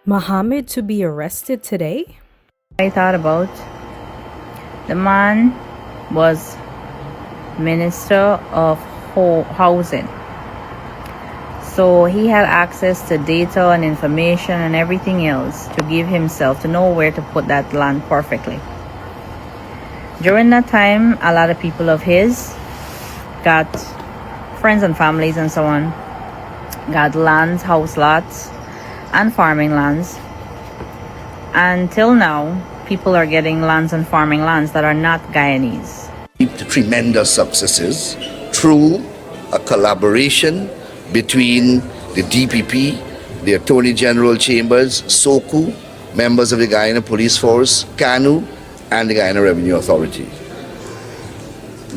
Mohamed to be arrested today? I thought about the man was Minister of Housing. So he had access to data and information and everything else to give himself to know where to put that land perfectly. During that time, a lot of people of his got friends and families and so on, got lands, house lots, and farming lands. Until now, people are getting lands and farming lands that are not Guyanese. Tremendous successes through a collaboration between the DPP, the Attorney General Chambers, SOCU, members of the Guyana Police Force, CANU, and the Guyana Revenue Authority.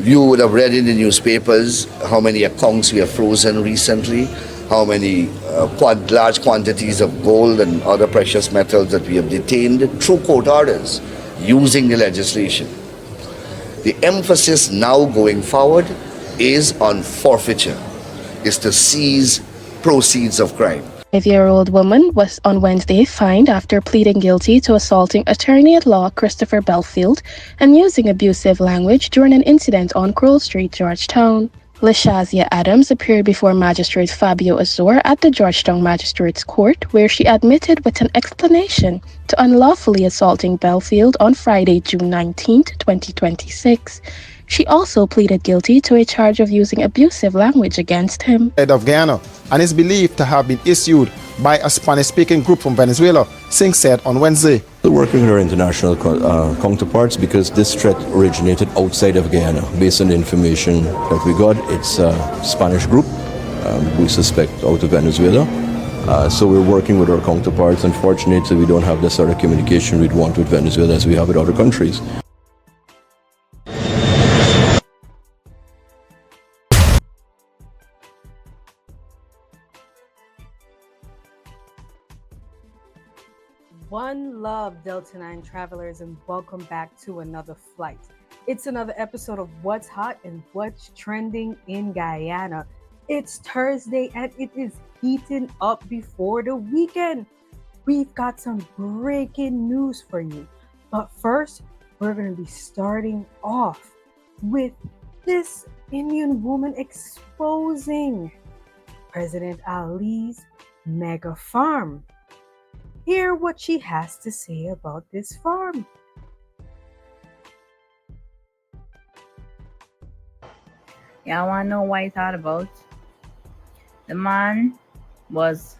You would have read in the newspapers how many accounts we have frozen recently, how many large quantities of gold and other precious metals that we have detained through court orders using the legislation. The emphasis now going forward is on forfeiture, is to seize proceeds of crime. A 5-year-old woman was on Wednesday fined after pleading guilty to assaulting attorney-at-law Christopher Belfield and using abusive language during an incident on Crowell Street, Georgetown. Lashazia Adams appeared before Magistrate Fabio Azor at the Georgetown Magistrates Court, where she admitted with an explanation to unlawfully assaulting Belfield on Friday, June 19, 2026. She also pleaded guilty to a charge of using abusive language against him. Head of Guyana and is believed to have been issued by a Spanish-speaking group from Venezuela, Singh said on Wednesday. We're working with our international counterparts because this threat originated outside of Guyana. Based on the information that we got, it's a Spanish group, we suspect out of Venezuela. So we're working with our counterparts. Unfortunately, we don't have the sort of communication we'd want with Venezuela as we have with other countries. One love, Delta 9 travelers, and welcome back to another flight. It's another episode of What's Hot and What's Trending in Guyana. It's Thursday and it is heating up before the weekend. We've got some breaking news for you. But first, we're going to be starting off with this Indian woman exposing President Ali's mega farm. Hear what she has to say about this farm. Yeah, I want to know what I thought about. The man was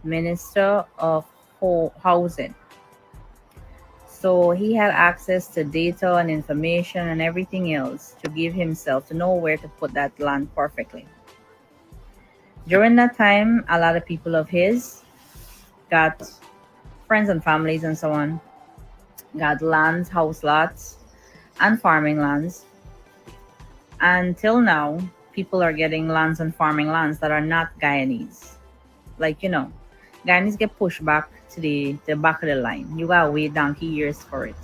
Minister of Housing. So he had access to data and information and everything else to give himself to know where to put that land perfectly. During that time, a lot of people of his got friends and families and so on, got lands, house lots, and farming lands. Until now, people are getting lands and farming lands that are not Guyanese. Like, Guyanese get pushed back to the back of the line. You gotta wait donkey years for it.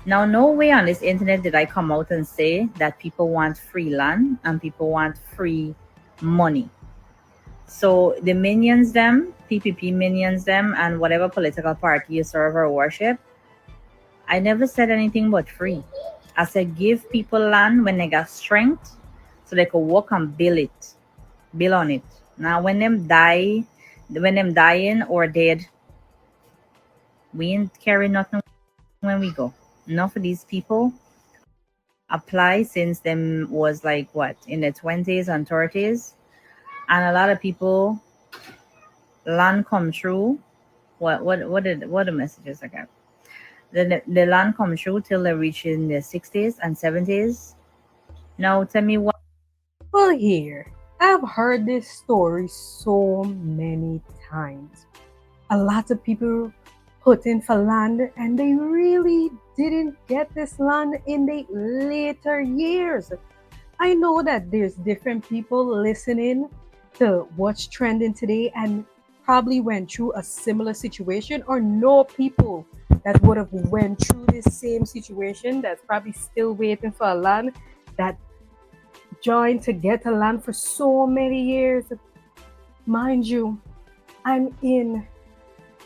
Now, no way on this internet did I come out and say that people want free land and people want free money. So the minions them, PPP minions them, and whatever political party you serve or worship, I never said anything but free. I said give people land when they got strength so they could work and build on it. Now when them dying or dead, we ain't carry nothing when we go. Enough of these people apply since them was like what, in their 20s and 30s. And a lot of people land come through. What the messages I got? The land come through till they reach in their 60s and 70s. Now tell me what. Well, here, I've heard this story so many times. A lot of people put in for land and they really didn't get this land in the later years. I know that there's different people listening to what's trending today and probably went through a similar situation or know people that would have went through this same situation that's probably still waiting for a land that joined to get a land for so many years. Mind you, I'm in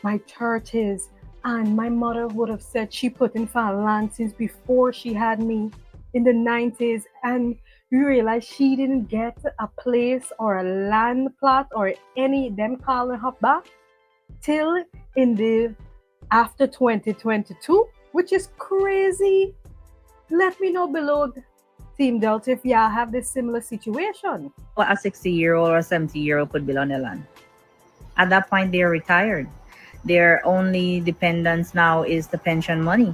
my 30s, and my mother would have said she put in for land since before she had me in the 90s, and you realize she didn't get a place or a land plot or any them calling her back till in the after 2022, which is crazy. Let me know below, Team Delta, if y'all have this similar situation. What a 60-year-old or a 70-year-old could build on their land. At that point, they're retired. Their only dependence now is the pension money.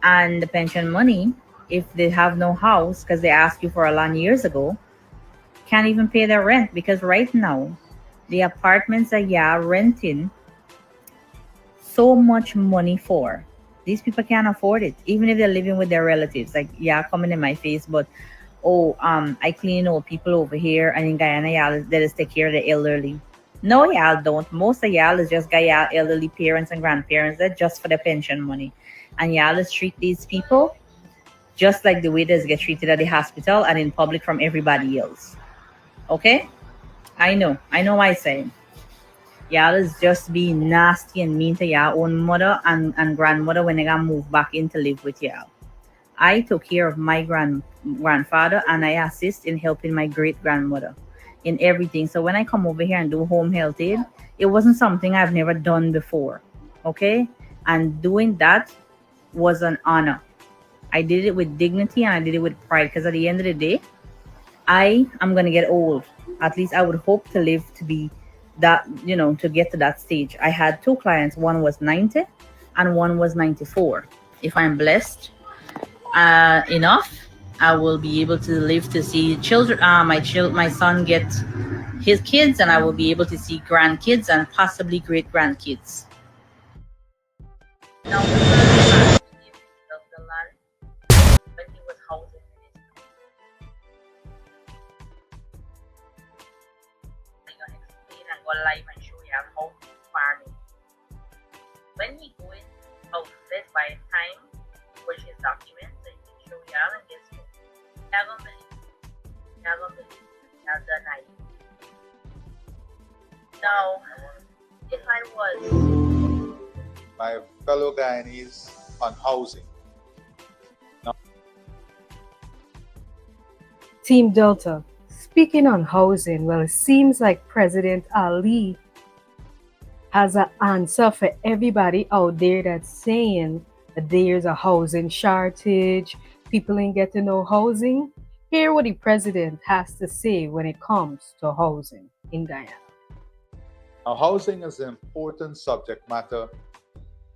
And the pension money, if they have no house, because they asked you for a land years ago, can't even pay their rent, because right now, the apartments that you're renting so much money for, these people can't afford it, even if they're living with their relatives. Like, yeah, coming in my face, but I clean old people over here, and in Guyana, y'all let us take care of the elderly. No, y'all don't. Most of y'all is just got y'all elderly parents and grandparents that just for the pension money, and y'all is treat these people just like the way they get treated at the hospital and in public from everybody else. Okay, I know what I say. Y'all is just being nasty and mean to y'all own mother and grandmother when they got move back in to live with y'all. I took care of my grandfather, and I assist in helping my great grandmother in everything. So when I come over here and do home health aid, it wasn't something I've never done before. Okay? And doing that was an honor. I did it with dignity and I did it with pride, because at the end of the day, I am going to get old. At least I would hope to live to be that, to get to that stage. I had two clients. One was 90 and one was 94. If I'm blessed enough, I will be able to live to see children, my son get his kids, and I will be able to see grandkids and possibly great grandkids. Now, the land when he was housing minister, I'm gonna explain and go live and show you how farming. When he going outlet by time, push his documents, so he can show y'all, and guess what? Y'all gonna believe. Y'all done it. Now, if I was my fellow Guyanese on housing. Team Delta, speaking on housing, well, it seems like President Ali has an answer for everybody out there that's saying that there's a housing shortage, people ain't getting no housing. Hear what the president has to say when it comes to housing in Guyana. Now, housing is an important subject matter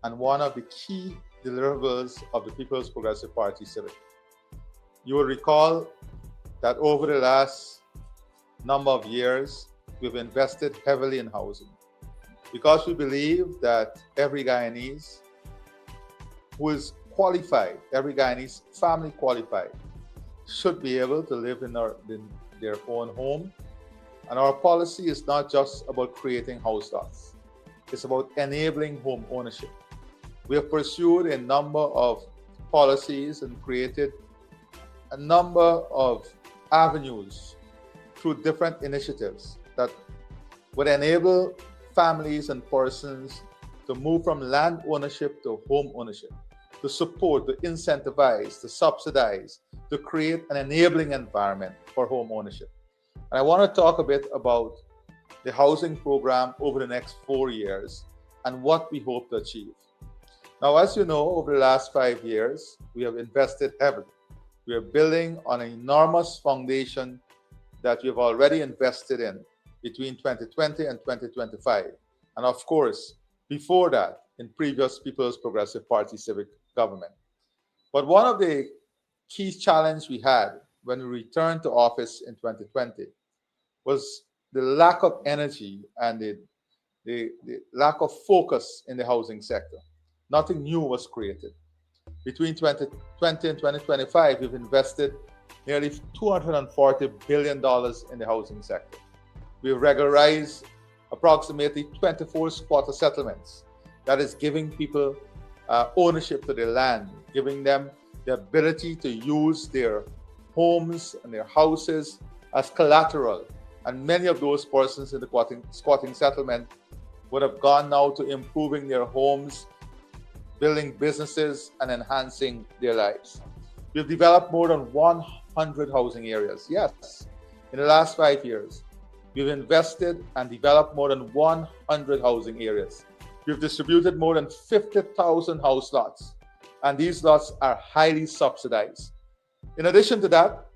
and one of the key deliverables of the People's Progressive Party Civic. You will recall that over the last number of years, we've invested heavily in housing because we believe that every Guyanese who is qualified, every Guyanese family qualified, should be able to live in their own home. And our policy is not just about creating house lots. It's about enabling home ownership. We have pursued a number of policies and created a number of avenues through different initiatives that would enable families and persons to move from land ownership to home ownership, to support, to incentivize, to subsidize, to create an enabling environment for home ownership. And I want to talk a bit about the housing program over the next 4 years and what we hope to achieve. Now, as you know, over the last 5 years, we have invested heavily. We are building on an enormous foundation that we have already invested in between 2020 and 2025. And of course, before that, in previous People's Progressive Party civic government. But one of the key challenges we had when we returned to office in 2020 was the lack of energy and the lack of focus in the housing sector. Nothing new was created. Between 2020 and 2025, we've invested nearly $240 billion in the housing sector. We've regularized approximately 24 squatter settlements. That is giving people ownership to their land, giving them the ability to use their homes and their houses as collateral. And many of those persons in the squatting settlement would have gone now to improving their homes, building businesses, and enhancing their lives. We've developed more than 100 housing areas. Yes, in the last 5 years, we've invested and developed more than 100 housing areas. We've distributed more than 50,000 house lots, and these lots are highly subsidized. In addition to that,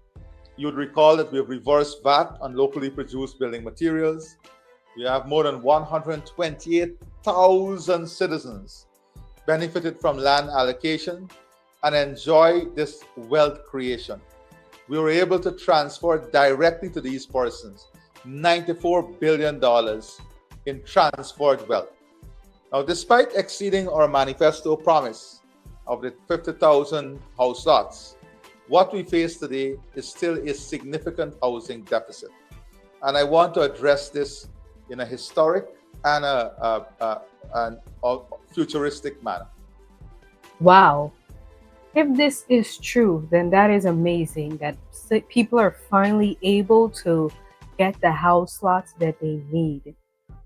you would recall that we have reversed VAT on locally produced building materials. We have more than 128,000 citizens benefited from land allocation and enjoy this wealth creation. We were able to transfer directly to these persons $94 billion in transferred wealth. Now, despite exceeding our manifesto promise of the 50,000 house lots, what we face today is still a significant housing deficit. And I want to address this in a historic and a futuristic manner. Wow. If this is true, then that is amazing that people are finally able to get the house lots that they need.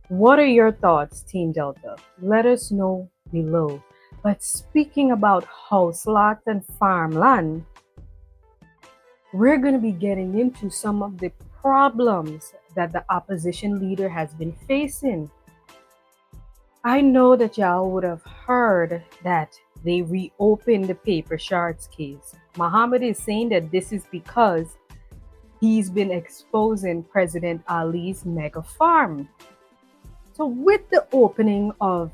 What are your thoughts, Team Delta? Let us know below. But speaking about house lots and farmland, we're going to be getting into some of the problems that the opposition leader has been facing. I know that y'all would have heard that they reopened the paper shards case. Mohamed is saying that this is because he's been exposing President Ali's mega farm. So with the opening of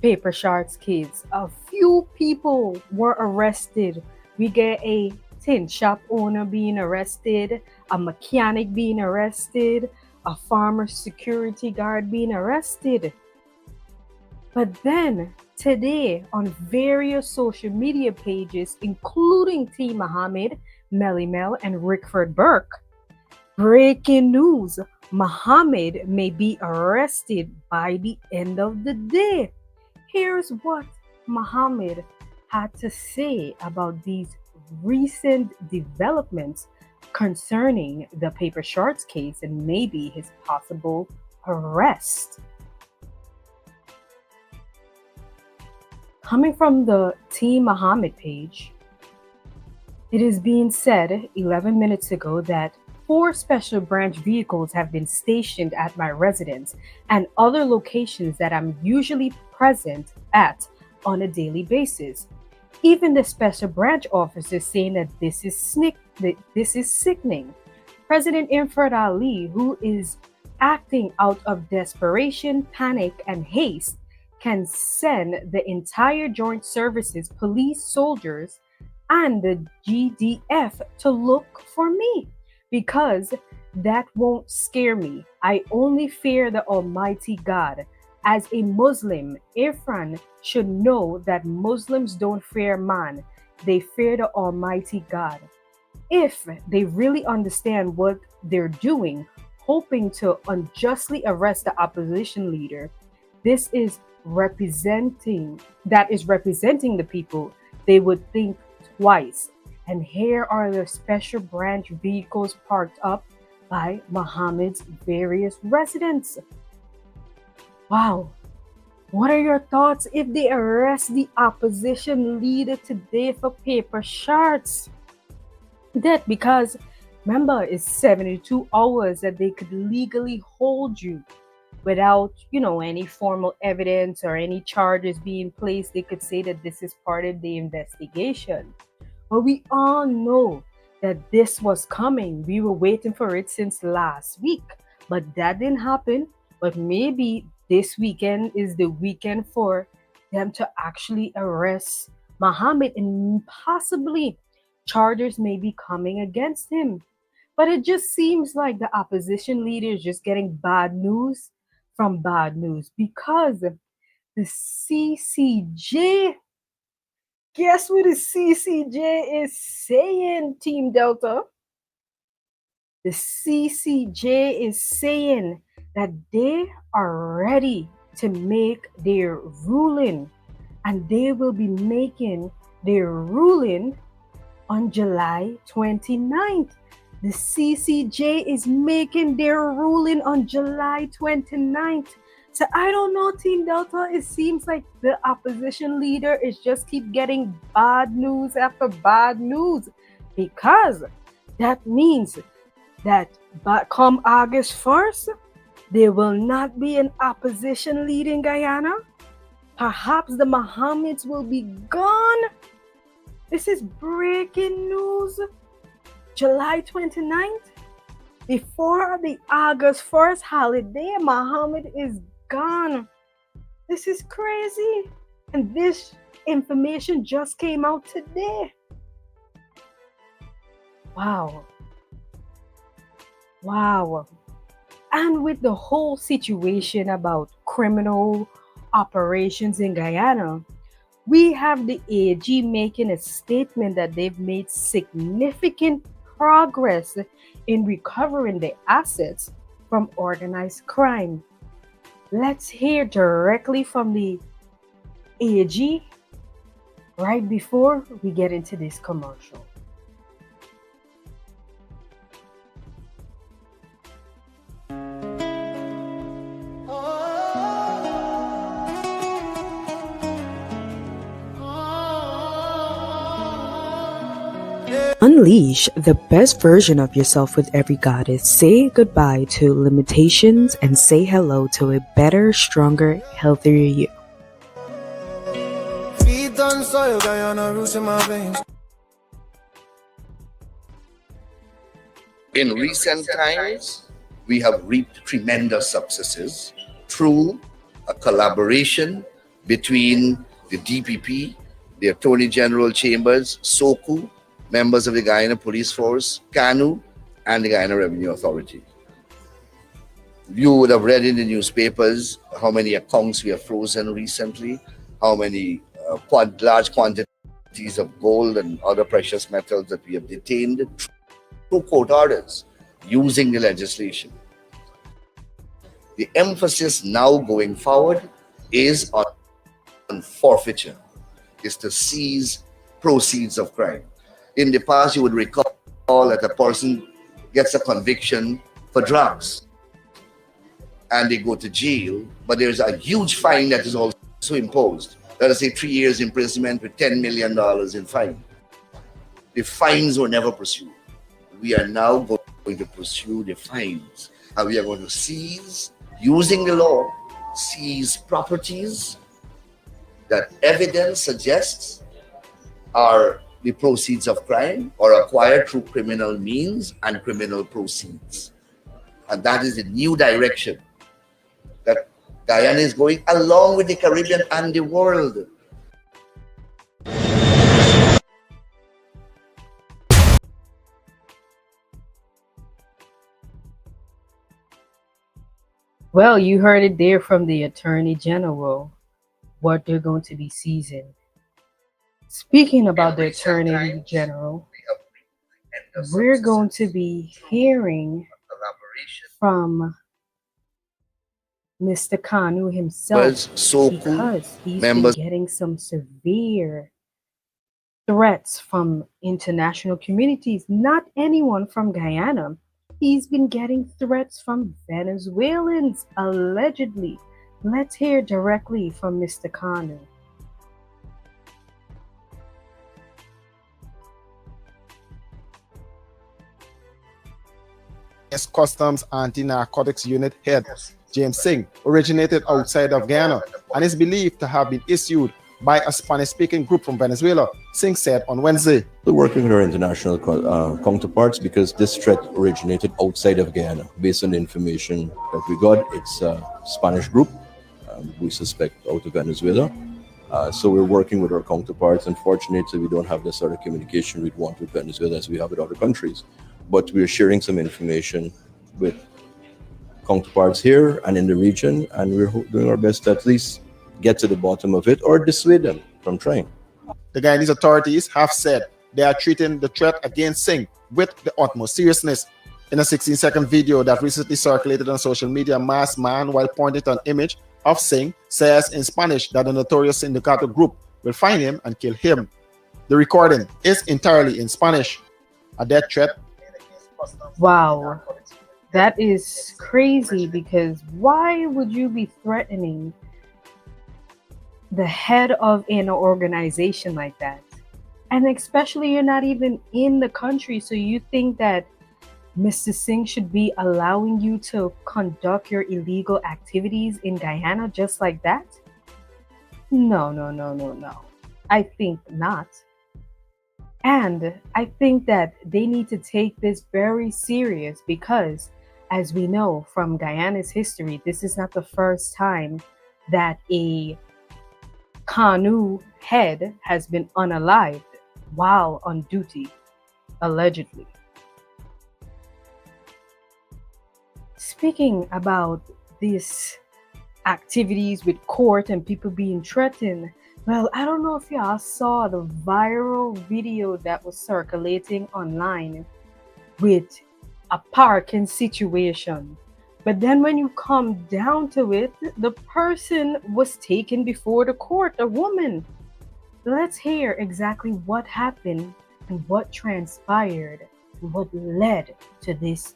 paper shards case, a few people were arrested. We get a tin shop owner being arrested, a mechanic being arrested, a farmer security guard being arrested. But then today on various social media pages, including T. Mohamed, Melly Mel, and Rickford Burke, breaking news, Mohamed may be arrested by the end of the day. Here's what Mohamed had to say about these recent developments concerning the paper shards case and maybe his possible arrest. Coming from the Team Mohamed page, it is being said 11 minutes ago that 4 special branch vehicles have been stationed at my residence and other locations that I'm usually present at on a daily basis. Even the special branch officers saying that this is sickening. President Imfard Ali, who is acting out of desperation, panic, and haste, can send the entire joint services, police, soldiers, and the GDF to look for me, because that won't scare me. I only fear the Almighty God. As a Muslim, Irfan should know that Muslims don't fear man, they fear the Almighty God. If they really understand what they're doing, hoping to unjustly arrest the opposition leader, this is representing the people, they would think twice. And here are the special branch vehicles parked up by Mohamed's various residents. Wow. What are your thoughts if they arrest the opposition leader today for paper shards? That because remember, it's 72 hours that they could legally hold you without, any formal evidence or any charges being placed. They could say that this is part of the investigation. But we all know that this was coming. We were waiting for it since last week, but that didn't happen. But maybe this weekend is the weekend for them to actually arrest Mohamed, and possibly charges may be coming against him. But it just seems like the opposition leader is just getting bad news from bad news, because the CCJ, guess what the CCJ is saying, Team Delta? The CCJ is saying that they are ready to make their ruling, and they will be making their ruling on July 29th. The CCJ is making their ruling on July 29th. So I don't know, Team Delta. It seems like the opposition leader is just keep getting bad news after bad news, because that means that come August 1st, there will not be an opposition lead in Guyana. Perhaps the Mohammeds will be gone. This is breaking news. July 29th, before the August 1st holiday, Mohammed is gone. This is crazy. And this information just came out today. Wow. Wow. And with the whole situation about criminal operations in Guyana, we have the AG making a statement that they've made significant progress in recovering the assets from organized crime. Let's hear directly from the AG right before we get into this commercial. Unleash the best version of yourself with every goddess. Say goodbye to limitations and say hello to a better, stronger, healthier you. Feet on soil, Guyana roots in my veins. In recent times, we have reaped tremendous successes through a collaboration between the DPP, the Attorney General Chambers, SOCU, members of the Guyana Police Force, CANU, and the Guyana Revenue Authority. You would have read in the newspapers how many accounts we have frozen recently, how many large quantities of gold and other precious metals that we have detained through court orders using the legislation. The emphasis now going forward is on forfeiture, is to seize proceeds of crime. In the past, you would recall that a person gets a conviction for drugs and they go to jail, but there's a huge fine that is also imposed. Let us say 3 years imprisonment with $10 million in fine. The fines were never pursued. We are now going to pursue the fines, and we are going to seize, using the law, seize properties that evidence suggests are the proceeds of crime or acquired through criminal means and criminal proceeds. And that is the new direction that Guyana is going, along with the Caribbean and the world. Well, you heard it there from the Attorney General, what they're going to be seizing. Speaking about the Attorney General, we're going to be hearing from Mr. Kanu himself, because he's been getting some severe threats from international communities, not anyone from Guyana. He's been getting threats from Venezuelans, allegedly. Let's hear directly from Mr. Kanu. Customs Anti-Narcotics Unit head James Singh originated outside of Guyana and is believed to have been issued by a Spanish-speaking group from Venezuela, Singh said on Wednesday. We're working with our international counterparts because this threat originated outside of Guyana. Based on the information that we got, it's a Spanish group, we suspect out of Venezuela. So we're working with our counterparts. Unfortunately, we don't have the sort of communication we'd want with Venezuela as we have with other countries. But we're sharing some information with counterparts here and in the region, and we're doing our best to at least get to the bottom of it or dissuade them from trying. The Guyanese authorities have said they are treating the threat against Singh with the utmost seriousness. In a 16-second video that recently circulated on social media, a masked man, while pointing to an image of Singh, says in Spanish that the notorious Sindicato group will find him and kill him. The recording is entirely in Spanish. A death threat. Wow. That is crazy because why would you be threatening the head of an organization like that? And especially you're not even in the country, so you think that Mr. Singh should be allowing you to conduct your illegal activities in Guyana just like that? No, no, no, no, no. I think not. And I think that they need to take this very serious because, as we know from Guyana's history, this is not the first time that a Kanu head has been unalived while on duty, allegedly. Speaking about these activities with court and people being threatened, well, I don't know if y'all saw the viral video that was circulating online with a parking situation. But then when you come down to it, the person was taken before the court, a woman. Let's hear exactly what happened and what transpired and what led to this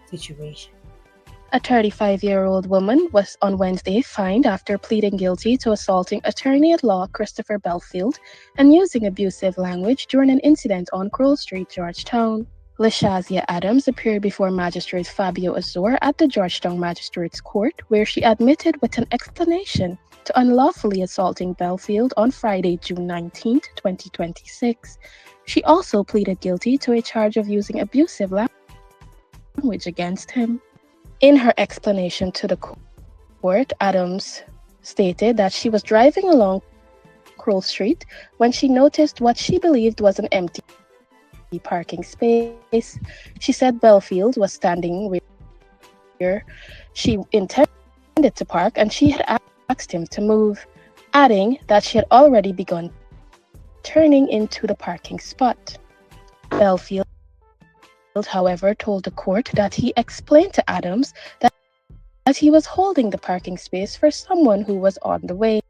situation. A 35-year-old woman was on Wednesday fined after pleading guilty to assaulting attorney-at-law Christopher Belfield and using abusive language during an incident on Crowell Street, Georgetown. Lashazia Adams appeared before Magistrate Fabio Azor at the Georgetown Magistrates Court, where she admitted with an explanation to unlawfully assaulting Belfield on Friday, June 19, 2026. She also pleaded guilty to a charge of using abusive language against him. In her explanation to the court, Adams stated that she was driving along Crowell Street when she noticed what she believed was an empty parking space. She said Belfield was standing where she intended to park and she had asked him to move, adding that she had already begun turning into the parking spot. Belfield, however, told the court that he explained to Adams that he was holding the parking space for someone who was on the way.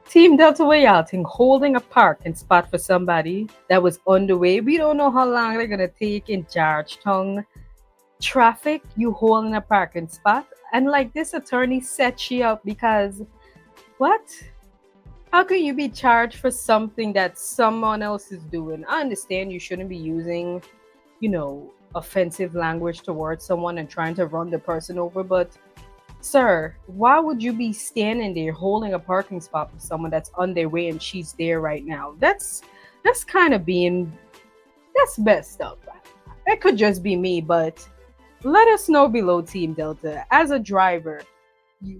Team Delta, way out and holding a parking spot for somebody that was on the way. We don't know how long they're gonna take in Georgetown traffic. You holding a parking spot, and like this attorney set you up because what? How can you be charged for something that someone else is doing? I understand you shouldn't be using, offensive language towards someone and trying to run the person over, but sir, why would you be standing there holding a parking spot for someone that's on their way and she's there right now? That's kind of that's messed up. It could just be me, but let us know below, Team Delta. As a driver,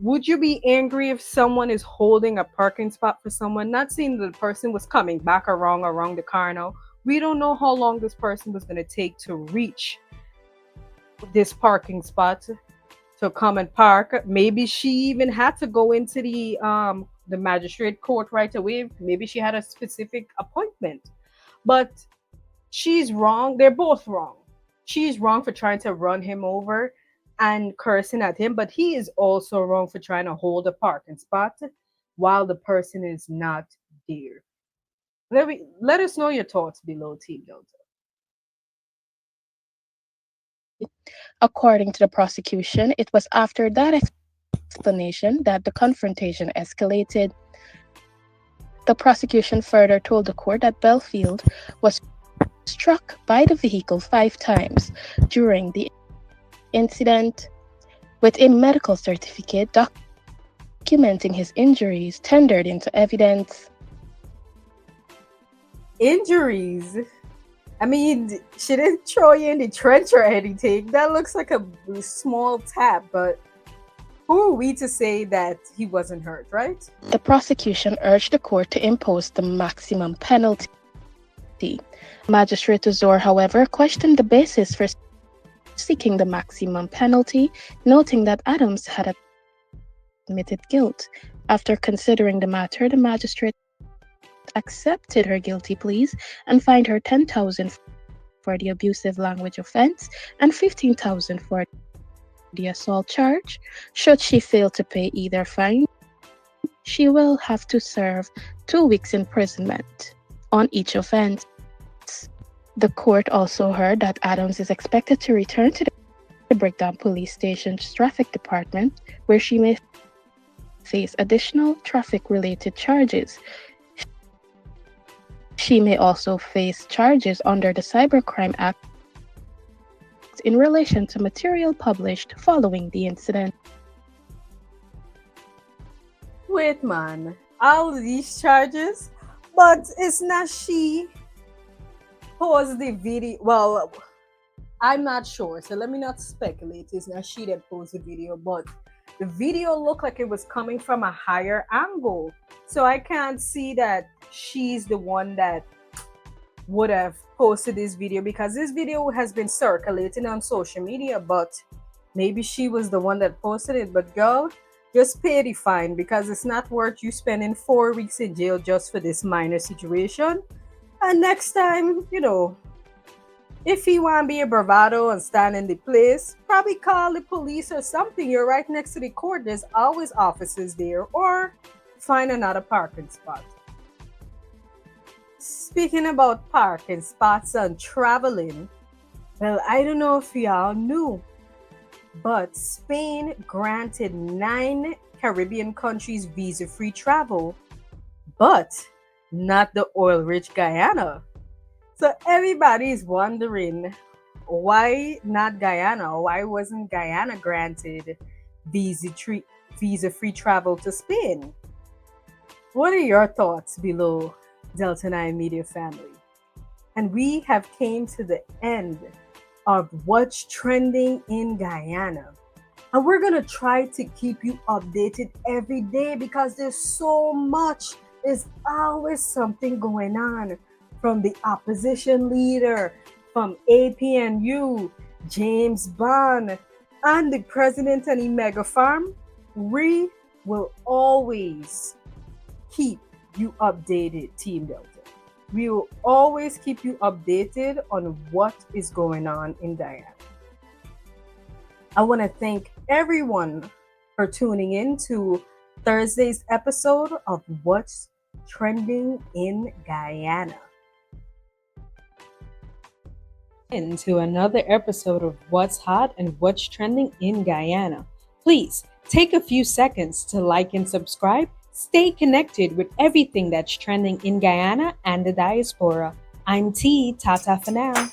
would you be angry if someone is holding a parking spot for someone, not seeing that the person was coming back around the car now? We don't know how long this person was going to take to reach this parking spot to come and park. Maybe she even had to go into the magistrate court right away. Maybe she had a specific appointment. But she's wrong. They're both wrong. She's wrong for trying to run him over and cursing at him, but he is also wrong for trying to hold a parking spot while the person is not there. Let us know your thoughts below, Team Delta. According to the prosecution, it was after that explanation that the confrontation escalated. The prosecution further told the court that Belfield was struck by the vehicle 5 times during the incident, with a medical certificate documenting his injuries tendered into evidence. Injuries? I mean, she didn't throw you in the trench or anything. That looks like a small tap, but who are we to say that he wasn't hurt, right? The prosecution urged the court to impose the maximum penalty. Magistrate Azor, however, questioned the basis for seeking the maximum penalty, noting that Adams had admitted guilt. After considering the matter, the magistrate accepted her guilty pleas and fined her $10,000 for the abusive language offense and $15,000 for the assault charge. Should she fail to pay either fine, she will have to serve 2 weeks imprisonment. on each offense. The court also heard that Adams is expected to return to the Breakdown Police Station's traffic department, where she may face additional traffic-related charges. She may also face charges under the Cybercrime Act in relation to material published following the incident. Wait, man. All these charges? But it's not she posted the video. Well, I'm not sure, so let me not speculate. It's not she that posted the video, but the video looked like it was coming from a higher angle. So I can't see that she's the one that would have posted this video, because this video has been circulating on social media, but maybe she was the one that posted it. But girl, just pay the fine, because it's not worth you spending 4 weeks in jail just for this minor situation. And next time, if you want to be a bravado and stand in the place, probably call the police or something. You're right next to the court. There's always officers there, or find another parking spot. Speaking about parking spots and traveling, well, I don't know if y'all knew, but Spain granted 9 Caribbean countries visa-free travel, but not the oil-rich Guyana. So everybody is wondering, why not Guyana? Why wasn't Guyana granted visa-free travel to Spain? What are your thoughts below, Delta 9 Media family? And we have came to the end of what's trending in Guyana. And we're going to try to keep you updated every day, because there's so much. There's always something going on, from the opposition leader, from APNU, James Bond, and the president and the mega farm. We will always keep you updated, Team Delta. We will always keep you updated on what is going on in Guyana. I want to thank everyone for tuning in to Thursday's episode of What's Trending in Guyana. Into another episode of What's Hot and What's Trending in Guyana. Please take a few seconds to like and subscribe. Stay connected with everything that's trending in Guyana and the diaspora. I'm T. Tata for now.